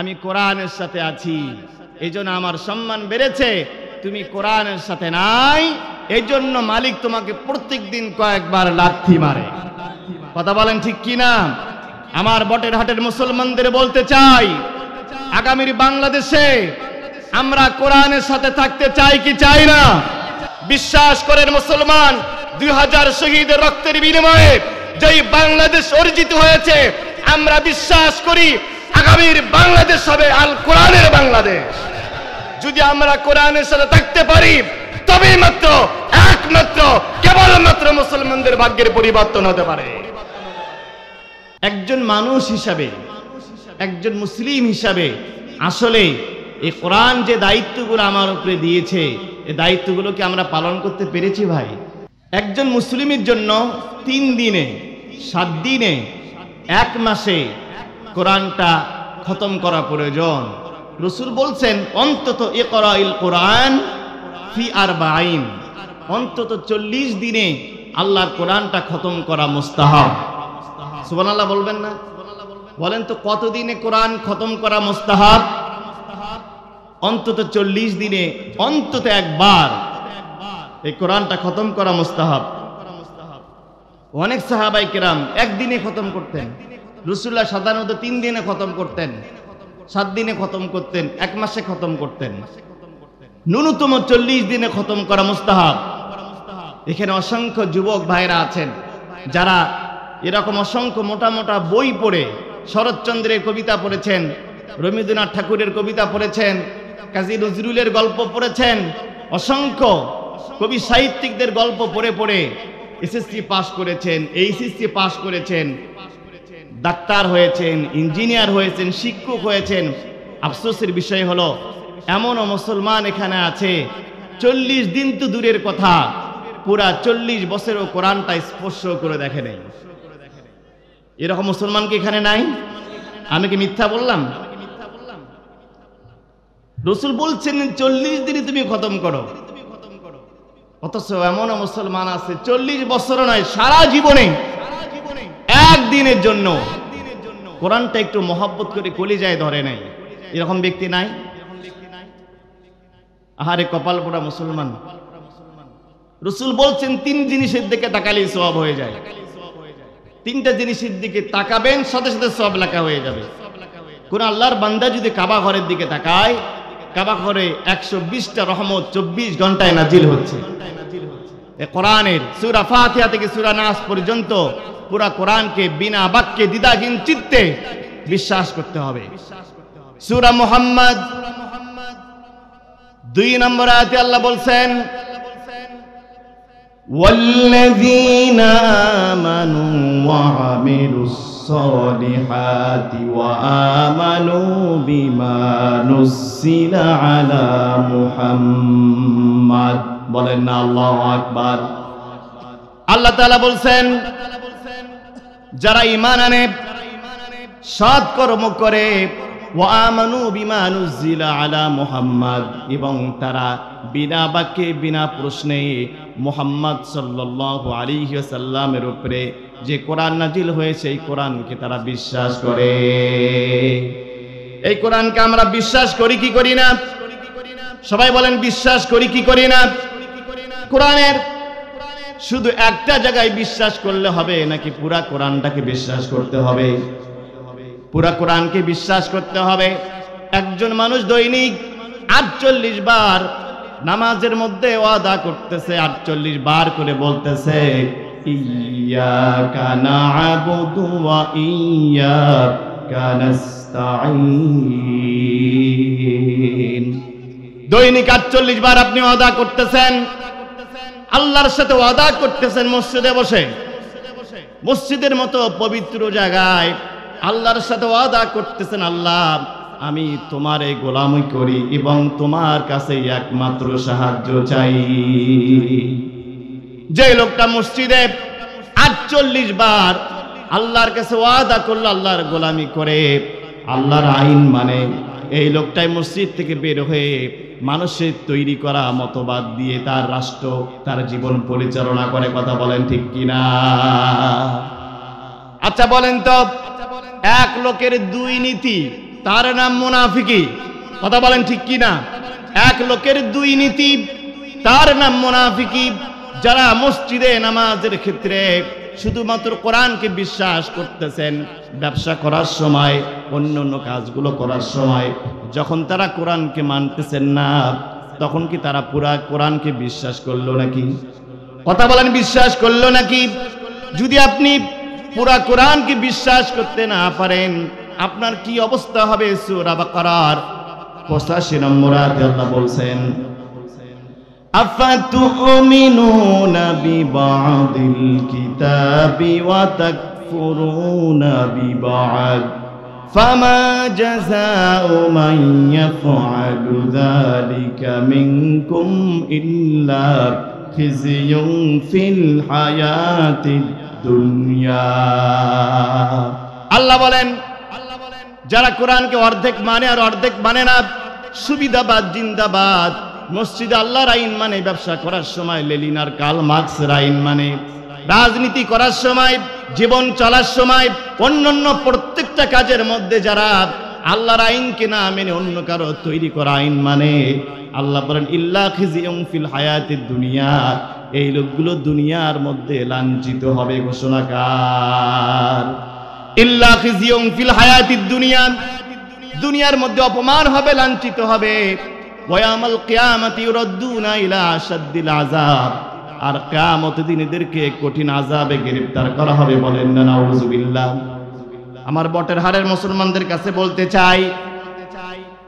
আমি কোরআনের সাথে আছি, এই জন্য আমার সম্মান বেড়েছে। তুমি কোরআনের সাথে নাই, এই জন্য মালিক তোমাকে প্রত্যেক দিন কয়েকবার লাথি মারে। কথা বলেন ঠিক কিনা? আমার বটের হাটের মুসলমানদের বলতে চাই, আগামীর বাংলাদেশে আমরা কোরআনের সাথে থাকতে চাই কি চাই না? বিশ্বাস করেন মুসলমান, 2000 শহীদের রক্তের বিনিময়ে যেই বাংলাদেশ অর্জিত হয়েছে, আমরা বিশ্বাস করি আগামীর বাংলাদেশ হবে আল কোরআনের বাংলাদেশ। যদি আমরা কোরআনের সাথে থাকতে পারি, তবেই মাত্র একমাত্র কেবলমাত্র মুসলমানদের ভাগ্যের পরিবর্তন হতে পারে। একজন মানুষ হিসাবে, একজন মুসলিম হিসাবে আসলে এই কোরআন যে দায়িত্বগুলো আমার উপরে দিয়েছে, এই দায়িত্বগুলোকে আমরা পালন করতে পেরেছি ভাই? একজন মুসলিমের জন্য 3 দিনে, 7 দিনে, 1 মাসে কোরআনটা খতম করা প্রয়োজন। রাসূল বলছেন অন্তত ইকরাইল কোরআন ফি 40, অন্তত 40 দিনে আল্লাহর কোরআনটা খতম করা মুস্তাহাব। সুবহানাল্লাহ বলবেন না? বলেন তো কত দিনে কোরআন খতম করা মুস্তাহাব? অন্তত 40 দিনে অন্তত একবার এই কোরআনটা খতম করা মুস্তাহাব। অনেক সাহাবায়ে কেরাম একদিনে খতম করতেন, রাসূলুল্লাহ সাধারণত 3 দিনে খতম করতেন, 7 দিনে খতম করতেন, 1 মাসে খতম করতেন। ন্যূনতম 40 দিনে খতম করা মুস্তাহাব। এখানে অসংখ্য যুবক ভাইরা আছেন যারা এরকম অসংখ্য মোটা মোটা বই পড়ে শরৎচন্দ্রের কবিতা পড়েছেন, রবীন্দ্রনাথ ঠাকুরের কবিতা পড়েছেন, কাজী নজরুলের গল্প পড়েছেন, অসংখ্য কবি সাহিত্যিকদের গল্প পড়ে পড়ে এসএসসি পাস করেছেন, এইচএসসি পাস করেছেন, ডাক্তার হয়েছেন, ইঞ্জিনিয়ার হয়েছেন, শিক্ষক হয়েছেন। আফসোসের বিষয় হলো এমনও মুসলমান এখানে আছে 40 দিন তো দূরের কথা, পুরা 40 বছরও কোরআনটা স্পর্শ করে দেখে নেই। এরকম মুসলমান কি এখানে নাই? আমি কি মিথ্যা বললাম? রাসূল বলছেন 40 দিনে তুমি খতম করো, অথচ এমনও মুসলমান আছে 40 বছরও নয়, সারা জীবনে একদিনের জন্য কোরআনটা একটু মহব্বত করে কলিজায় ধরে নাই। এরকম ব্যক্তি নাই? আহারে কপাল পোড়া মুসলমান। রাসূল বলছেন 3 জিনিসের দিকে তাকালেই সওয়াব হয়ে যায়। 3টা জিনিসের দিকে তাকাবেন, সাথে সাথে সওয়াব লেখা হয়ে যাবে। কোন আল্লাহর বান্দা যদি কাবা ঘরের দিকে তাকায়, কাবা ঘরে 120টা রহমত 24 ঘন্টায় নাজিল হচ্ছে। এই কোরআনের সূরা ফাতিহা থেকে সূরা নাস পর্যন্ত পুরা কোরআনকে বিনা বাক্যে দ্বিধাহীন চিত্তে বিশ্বাস করতে হবে। সূরা মুহাম্মদ 2 নম্বর আয়াতে আল্লাহ বলছেন, ওয়াল্লাযীনা আমানু ওয়া আমিলুস সালিহাতি ওয়া আমানু বিমা নুজ্জিলা আলা মুহাম্মাদ। বলেন না আল্লাহু আকবার। আল্লাহ তাআলা বলছেন যারা ঈমান আনে, সৎ কর্ম করে, ওয়া আমানু বিমা নুজ্জিলা আলা মুহাম্মাদ, এবং তারা বিনা বাক্যে বিনা প্রশ্নে মুহাম্মদ সাল্লাল্লাহু আলাইহি ওয়াসাল্লামের উপরে যে কোরআন নাজিল হয়েছে এই কোরআনকে তারা বিশ্বাস করে। এই কোরআনকে আমরা বিশ্বাস করি কি করি না? সবাই বলেন বিশ্বাস করি কি করি না? কোরআনের শুধু একটা জায়গায় বিশ্বাস করলে হবে নাকি পুরা কোরআনটাকে বিশ্বাস করতে হবে? পুরা কোরআনকে বিশ্বাস করতে হবে। একজন মানুষ দৈনিক 48 বার নামাজের মধ্যে ওয়াদা করতেছে, 48 বার করে বলতেছে ইয়্যাকা না'বুদু ওয়া ইয়্যাকা নাস্তাঈন। দৈনিক 48 বার আপনি ওয়াদা করতেছেন, আল্লাহর সাথে ওয়াদা করতেছেন মসজিদে বসে, মসজিদের মতো পবিত্র জায়গায় আল্লাহর সাথে ওয়াদা করতেছেন, আল্লাহ আমি তোমারে গোলামি করি এবং তোমার কাছে একমাত্র সাহায্য চাই। যে লোকটা মসজিদে 48 বার আল্লাহর কাছে ওয়াদা করলো, আল্লাহর গোলামি করে, আল্লাহর আইন মানে, এই লোকটাই মসজিদ থেকে বের হয়ে মানুষের তৈরি করা মতবাদ দিয়ে তার রাষ্ট্র, তার জীবন পরিচালনা করে। কথা বলেন ঠিক কিনা? আচ্ছা বলেন তো, এক লোকের 2 নীতি, তার নাম মুনাফিকি। কথা বলেন ঠিক কি না? এক লোকের দুই নীতি, তার নাম মুনাফিকি। যারা মসজিদে নামাজের ক্ষেত্রে শুধুমাত্র কোরআনকে বিশ্বাস করতেছেন, ব্যবসা করার সময়, অন্য অন্য কাজগুলো করার সময় যখন তারা কোরআনকে মানতেছেন না, তখন কি তারা পুরা কোরআনকে বিশ্বাস করলো নাকি? কথা বলেন, বিশ্বাস করলো নাকি? যদি আপনি পুরা কোরআনকে বিশ্বাস করতে না পারেন, আপনার কি অবস্থা হবে? সূরা বাকারার 85 নম্বর আয়াতে আল্লাহ বলছেন, আফাতুমিনুনা বিবাদিল কিতাবি ওয়া তাকফুরুনা বিবাদ ফামা জাযাউ মান ইয়াফআলু যালিকা মিনকুম ইল্লা খিজিয়ুন ফিল হায়াতিদ দুনিয়া। আল্লাহ বলেন, যারা কোরআনকে অর্ধেক মানে আর অর্ধেক মানে না, সুবিধাবাদ জিন্দাবাদ, মসজিদে আল্লাহর আইন মানে, ব্যবসা করার সময় লেনিন আর কার্ল মার্কসের আইন মানে, রাজনীতি করার সময়, জীবন চলার সময়, অন্যান্য প্রত্যেকটা কাজের মধ্যে যারা আল্লাহর আইনকে না মেনে অন্য কারো তৈরি করা আইন মানে, আল্লাহ বলেন ইল্লা খিজিয়ুন ফিল হায়াতিদ দুনিয়া, এই লোকগুলো দুনিয়ার মধ্যে লাঞ্ছিত হবে। ঘোষণাকার ইল্লা খিজিয়ুন ফিল হায়াতিদ দুনিয়া, দুনিয়ার মধ্যে অপমান হবে, লাঞ্ছিত হবে। ওয়া ইয়াউমাল কিয়ামাতি ইউরাদ্দুনা ইলা আশাদ্দিল আযাব, আর কিয়ামতের দিন এদেরকে কঠিন আযাবে গ্রেফতার করা হবে। বলেন না নাউযুবিল্লাহ। আমার বটের হাড়ের মুসলমানদের কাছে বলতে চাই,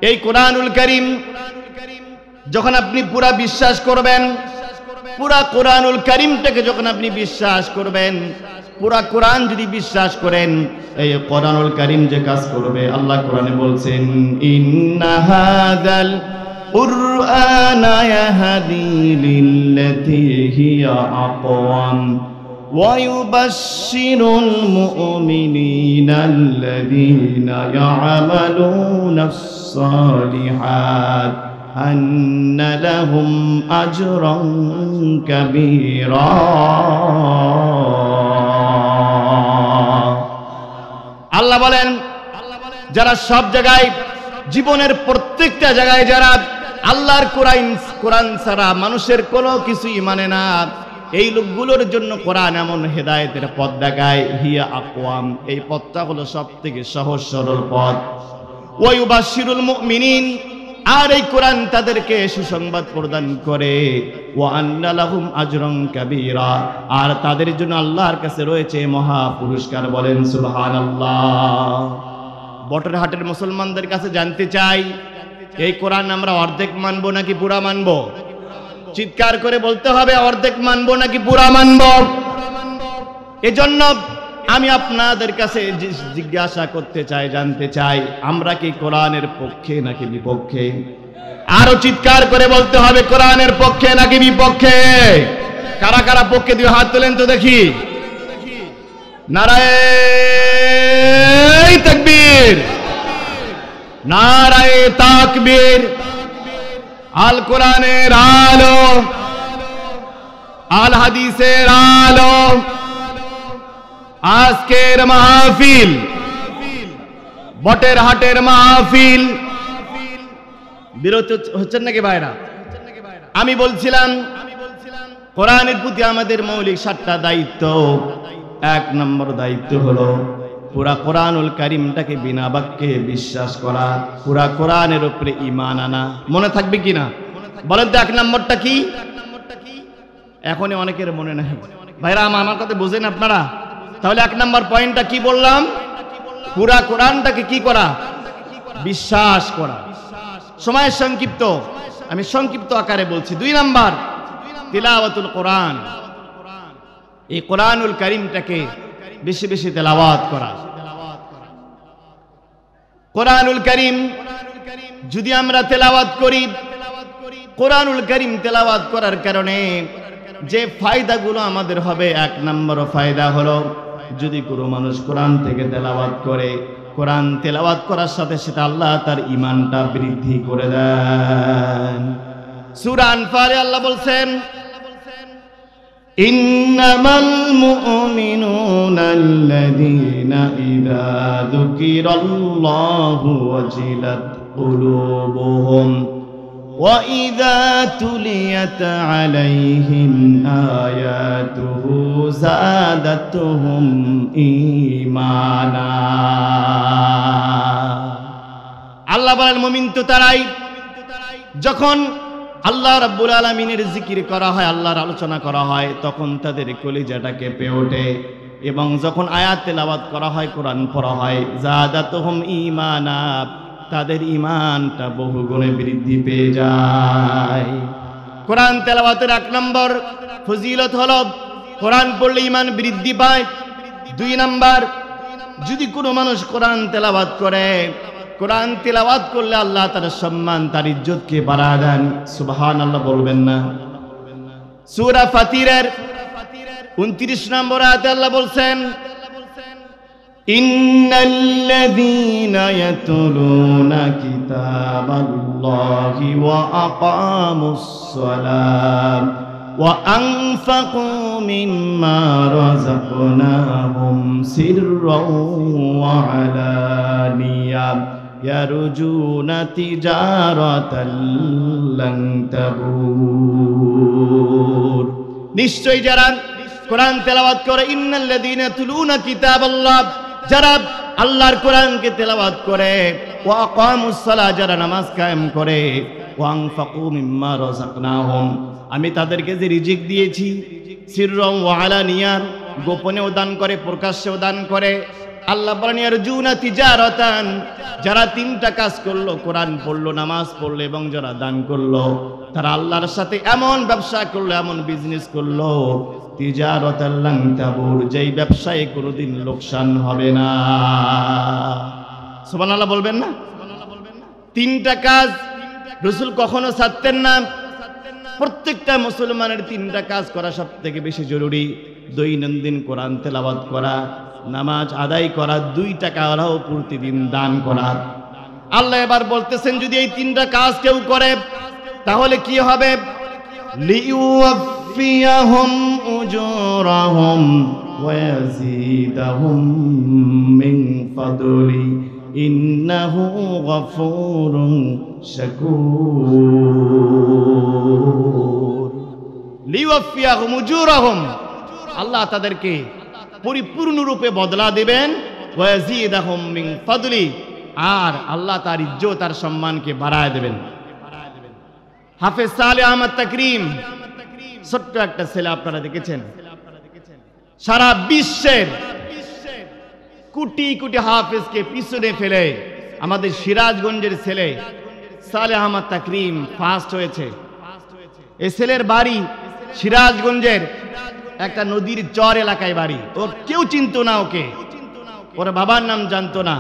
এই কোরআনুল কারীম যখন আপনি পুরা বিশ্বাস করবেন, পুরা কোরআনুল কারীমটাকে যখন আপনি বিশ্বাস করবেন, পুরা কোরআন যদি বিশ্বাস করেন, এই কোরআনুল কারীম যে কাজ করবে, আল্লাহ কোরআনে বলছেন, ইন্না হাযাল কুরআনা ইয়াহদি লিল্লাতী হিয়া আকওয়াম ওয়া ইউবাশশিরুল মুমিনিনাল্লাযীনা ইয়া'মালুনাস সালিহাত আন্না লাহুম আজরান কাবীরা। আল্লাহ বলেন, যারা সব জায়গায়, জীবনের প্রত্যেকটা জায়গায় যারা আল্লাহর কোরআন ছাড়া মানুষের কোনো কিছুই মানে না, এই লোকগুলোর জন্য কোরআন এমন হেদায়েতের পথ দেখায়, হিয়া আকওয়াম, এই পথটা হলো সব থেকে সহজ সরল পথ। ওয়া ইউবাশশিরুল মুমিনিন, আর এই কোরআন তাদেরকে সুসংবাদ প্রদান করে, ওয়া আন্না লাহুম আজরান কাবীরা, আর তাদের জন্য আল্লাহর কাছে রয়েছে মহা পুরস্কার। বলেন সুবহানাল্লাহ। বটের হাটের মুসলমানদের কাছে জানতে চাই, এই কোরআন আমরা অর্ধেক মানবো নাকি পুরা মানবো? চিৎকার করে বলতে হবে, অর্ধেক মানবো নাকি পুরা মানবো? এজন্য আমি আপনাদের কাছে জিজ্ঞাসা করতে চাই, জানতে চাই, আমরা কি কোরআনের পক্ষে নাকি বিপক্ষে? আরো চিৎকার করে বলতে হবে, কোরআনের পক্ষে নাকি বিপক্ষে? কারা কারা পক্ষে? দুই হাত তোলেন তো দেখি। নারায়ে তাকবীর, নারায়ে তাকবীর। আল কোরআনের আলো, আল হাদিসের আলো, আজকের মাহফিল, বটের হাটের মাহফিল। বিরত হচ্ছেন নাকি ভাইরা? আমি বলছিলাম, কোরআনের প্রতি আমাদের মৌলিক 7টা দায়িত্ব। 1 নম্বর দায়িত্ব হলো পুরা কোরআনুল কারীমটাকে বিনা বাক্যে বিশ্বাস করা, পুরা কোরআনের উপরে ঈমান আনা। মনে থাকবে কিনা বলেন তো? 1 নম্বরটা কি? এখনই অনেকের মনে নাই। ভাইরা আমার কথা বুঝেন আপনারা? তাহলে 1 নম্বর পয়েন্টটা কি বললাম? পুরা কোরআনটাকে কি করা? বিশ্বাস করা। সময় সংক্ষিপ্ত, আমি সংক্ষিপ্ত আকারে বলছি। 2 নম্বর তিলাওয়াতুল কোরআন, এই কোরআনুল কারীমটাকে বেশি বেশি তেলাওয়াত করা। কোরআনুল কারীম যদি আমরা তেলাওয়াত করি, কোরআনুল কারীম তেলাওয়াত করার কারণে যে ফায়দাগুলো আমাদের হবে, 1 নম্বর ফায়দা হলো, যদি কোনো মানুষ কোরআন থেকে তেলাওয়াত করে, কোরআন তেলাওয়াত করার সাথে সাথে আল্লাহ তার ঈমানটা বৃদ্ধি করে দেন। সূরা আনফালে আল্লাহ বলছেন, ইন্নামাল মুমিনুনা আল্লাযীনা ইযা যুকিরাল্লাহু ওয়াজিলাত কুলুবুহুম ওয়া ইযা তুলিয়াত আলাইহিম আয়াতুহু যাদাতুহুম ঈমানা। আল্লাহ বলেন মুমিন তো তারাই যখন আল্লাহ রাব্বুল আলামিনের জিকির করা হয়, আল্লাহর আলোচনা করা হয়, তখন তাদের কলিজাটা কেঁপে ওঠে। এবং যখন আয়াত তেলাওয়াত করা হয়, কোরআন পড়া হয়, যাদাতুহুম ঈমানা, তাদের ঈমানটা বহুগুণে বৃদ্ধি পেয়ে যায়। কোরআন তেলাওয়াতের 1 নম্বর ফজিলত হলো কোরআন পড়লে ঈমান বৃদ্ধি পায়। 2 নম্বর, যদি কোনো মানুষ কোরআন তেলাওয়াত করে, কোরআন তেলাওয়াত করলে আল্লাহ তার সম্মান, তার ইজ্জতকে বাড়ায় দেন। সুবহানাল্লাহ বলবেন না? সূরা ফাতিরের 29 নম্বর আয়াতে আল্লাহ বলছেন, ইন্নাল্লাযীনা ইয়াতলুনা কিতাবাল্লাহি ওয়া আকামুস সালাত ওয়া আনফাকু মিম্মা রাযাকনাহুম সিররাও ওয়া আলানিয়া ইয়ারজুনা তিজারাতাল লান তাবুর। নিশ্চয়ই যারা কোরআন তেলাওয়াত করে, ইন্নাল্লাযীনা ইয়াতলুনা কিতাবাল্লাহ, যারা আল্লাহর কোরআনকে তেলাওয়াত করে, ওয়া আকামুস সালাহ, যারা নামাজ কায়েম করে, ওয়া আনফাকু মিম্মা রাযাকনাহুম, আমি তাদেরকে যে রিজিক দিয়েছি, সিররাও ওয়া আলানিয়া, গোপনেও দান করে, প্রকাশ্যেও দান করে। আল্লাহ বলেন ইয়ারজুনা তিজারাতান, যারা 3টা কাজ করলো, কোরআন পড়লো, নামাজ পড়লো এবং যারা দান করলো, তারা আল্লাহর সাথে এমন ব্যবসা করলো, এমন বিজনেস করলো, তিজারাতাল লান তাবুর, যেই ব্যবসায় কোনোদিন লোকসান হবে না। সুবহানাল্লাহ বলবেন না? 3টা কাজ রাসূল কখনো ছাড়তেন না। প্রত্যেকটা মুসলমানের 3টা কাজ করা সবথেকে বেশি জরুরি। দৈনন্দিন কোরআন তেলাওয়াত করা, নামাজ আদায় করা, 2 টাকা হলেও প্রতিদিন দান করা। আল্লাহ এবার বলতেছেন, যদি এই 3টা কাজ কেউ করে তাহলে কি হবে? লিইউফিয়াহুম উজুরাহুম ওয়া ইয়াজিদাহুম মিন ফাদলি ইন্নাহু গফুরুন শাকুর। লিইউফিয়াহুম উজুরাহুম, আল্লাহ তাদেরকে পরিপূর্ণরূপে বদলা দেবেন। ওয়া ইয়াজিদাহুম মিন ফাদলি, আর আল্লাহ তার ইজ্জত আর সম্মানকে বাড়ায় দেবেন। হাফেজ সালেহ আহমদ তাকরিম, ছোট্ট একটা ছেলে, আপনারা দেখেছেন, সারা বিশ্বের কোটি কোটি হাফেজকে পিছনে ফেলে আমাদের সিরাজগঞ্জের ছেলে সালেহ আহমদ তাকরিম ফার্স্ট হয়েছে। এই ছেলের বাড়ি সিরাজগঞ্জের একটা নদীর চর এলাকায় বাড়ি। ওর কেউ চিনতো না ওকে, ওর বাবার নাম জানতো না,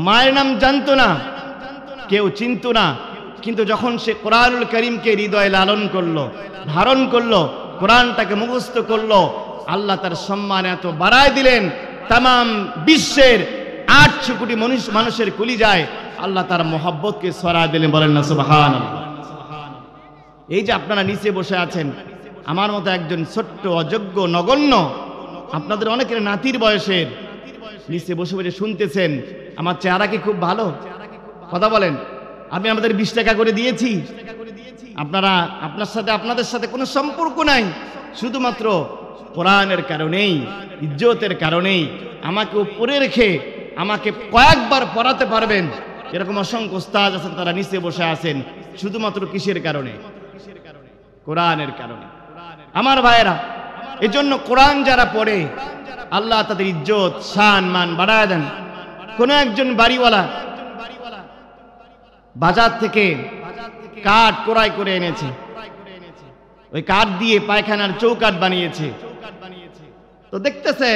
মায়ের নাম জানতো না, কেউ চিনতো না। কিন্তু যখন সে কোরআনুল কারীমকে হৃদয়ে লালন করলো, ধারণ করলো, কোরআনটাকে মুখস্থ করলো, আল্লাহ তার সম্মান এত বাড়ায় দিলেন, তামাম বিশ্বের 800 কোটি মানুষের কলিজায় আল্লাহ তার মহব্বতকে ছড়ায় দিলেন। বলেন না সুবহানাল্লাহ? এই যে আপনারা নিচে বসে আছেন, আমার মতো একজন ছোট্ট অযোগ্য নগণ্য, আপনাদের অনেকের নাতির বয়সের, নিচে বসে বসে শুনতেছেন। আমার চেহারা কি খুব ভালো? কথা বলেন। আমি আমাদের 20 টাকা করে দিয়েছি, আপনারা আপনাদের সাথে কোনো সম্পর্ক নাই, শুধুমাত্র কোরআনের কারণেই, ইজ্জতের কারণেই আমাকে উপরে রেখে আমাকে কয়েকবার পড়াতে পারবেন। এরকম অসংখ্য উস্তাদ আছেন, তারা নিচে বসে আছেন শুধুমাত্র কিসের কারণে? কোরআনের কারণে। আমার ভাইয়েরা, এজন্য কোরআন যারা পড়ে আল্লাহ তাদের ইজ্জত শান মান বাড়ায় দেন। কোন একজন বাড়িওয়ালা বাজার থেকে কাঠ ক্রয় করে এনেছে, ওই কাঠ দিয়ে পায়খানার চৌকাঠ বানিয়েছে। তো দেখতেছে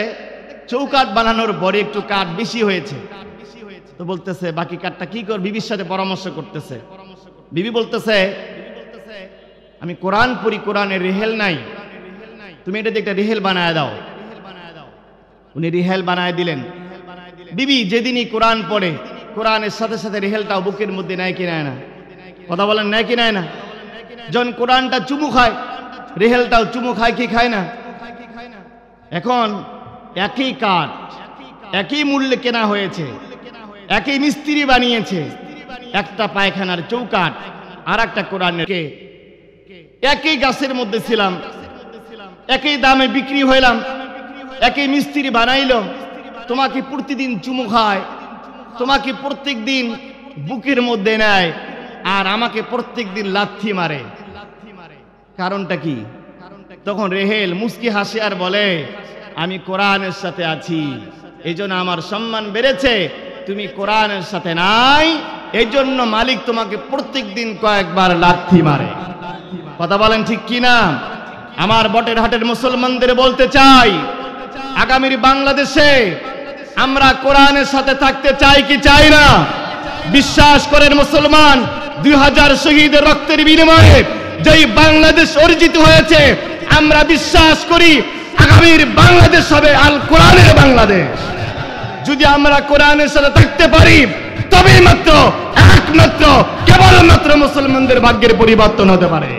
চৌকাঠ বানানোর পরে একটু কাঠ বেশি হয়েছে, তো বলতেছে বাকি কাঠটা কি কর, বিবির সাথে পরামর্শ করতেছে। বিবি বলতেছে আমি কোরআন পড়ি, কোরআনের রেহেল নাই, তুমি এটা একটা রেহেল বানায় দাও। উনি রেহেল বানায় দিলেন। বিবি যেদিনই কোরআন পড়ে, কোরআনের সাথে সাথে রেহেলটাও বুকের মধ্যে নেয় কি নেয় না? কথা বলেন, নেয় কি নেয় না? যখন কোরআনটা চুমু খায়, রেহেলটাও চুমু খায় কি খায় না? এখন একই কাঠ একই মূল্যে কেনা হয়েছে, একই মিস্ত্রি বানিয়েছে, একটা পায়খানার চৌকাঠ আর একটা কোরআনের, একই গাছের মধ্যে ছিলাম, একই দামে বিক্রি হইলাম, একই মিস্ত্রি বানাইলো, তোমাকে প্রতিদিন চুমু খায়, তোমাকে প্রত্যেক দিন বুকের মধ্যে নেয়, আর আমাকে প্রত্যেক দিন লাথি মারে। কারণটা কি? তখন রেহেল মুস্কি হাসি আর বলে, আমি কোরআনের সাথে আছি, এই জন্য আমার সম্মান বেড়েছে। তুমি কোরআনের সাথে নাই, এই জন্য মালিক তোমাকে প্রত্যেক দিন কয়েকবার লাথি মারে। কথা বলেন ঠিক কিনা? আমার বটের হাটের মুসলমানদের বলতে চাই, আগামীর বাংলাদেশে আমরা কোরআনের সাথে থাকতে চাই কি চাই না? বিশ্বাস করেন মুসলমান, 2000 শহীদের রক্তের বিনিময়ে যেই বাংলাদেশ অর্জিত হয়েছে, আমরা বিশ্বাস করি আগামীর বাংলাদেশ হবে আল কোরআনের বাংলাদেশ। যদি আমরা কোরআনের সাথে থাকতে পারি, তবেই মাত্র একমাত্র কেবলমাত্র মুসলমানদের ভাগ্যের পরিবর্তন হতে পারে।